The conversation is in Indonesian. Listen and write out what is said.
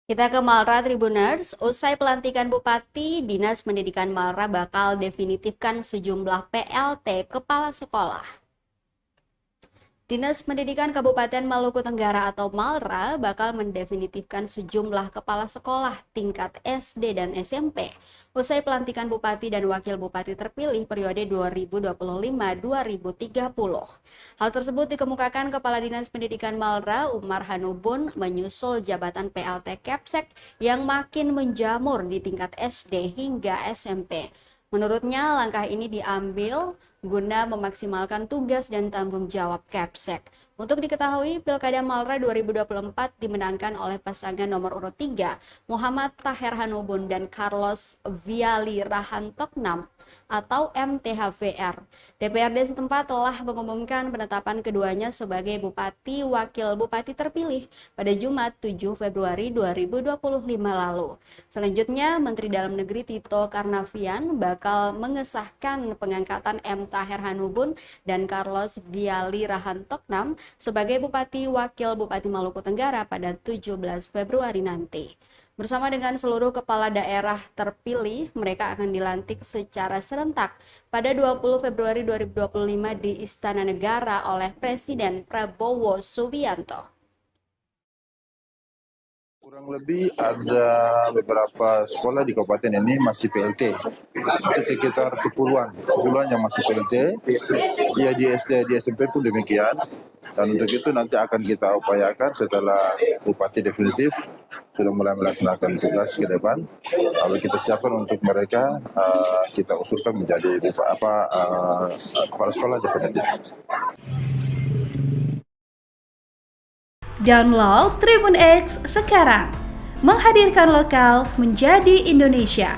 Kita ke Malra Tribuners, usai pelantikan Bupati, Dinas Pendidikan Malra bakal definitifkan sejumlah PLT Kepala Sekolah. Dinas Pendidikan Kabupaten Maluku Tenggara atau Malra bakal mendefinitifkan sejumlah kepala sekolah tingkat SD dan SMP usai pelantikan Bupati dan Wakil Bupati terpilih periode 2025-2030. Hal tersebut dikemukakan Kepala Dinas Pendidikan Malra, Umar Hanubun, menyusul jabatan PLT Kepsek yang makin menjamur di tingkat SD hingga SMP. Menurutnya, langkah ini diambil guna memaksimalkan tugas dan tanggung jawab Kepsek. Untuk diketahui, Pilkada Malra 2024 dimenangkan oleh pasangan nomor urut 3, Muhammad Taher Hanubun dan Carlos Viali Rahantoknam atau MTHVR. DPRD setempat telah mengumumkan penetapan keduanya sebagai Bupati Wakil Bupati terpilih pada Jumat 7 Februari 2025 lalu. Selanjutnya, Menteri Dalam Negeri Tito Karnavian bakal mengesahkan pengangkatan M. Taher Hanubun dan Carlos Viali Rahantoknam sebagai Bupati Wakil Bupati Maluku Tenggara pada 17 Februari nanti. Bersama dengan seluruh kepala daerah terpilih, mereka akan dilantik secara serentak pada 20 Februari 2025 di Istana Negara oleh Presiden Prabowo Subianto. Kurang lebih ada beberapa sekolah di kabupaten ini masih PLT. Itu sekitar 10-an yang masih PLT. Ya di SD, di SMP pun demikian. Dan untuk itu nanti akan kita upayakan setelah Bupati definitif sudah mulai melaksanakan tugas ke depan. Lalu kita siapkan untuk mereka, kita usulkan menjadi kepala sekolah definitif. Download Tribun X sekarang, menghadirkan lokal menjadi Indonesia.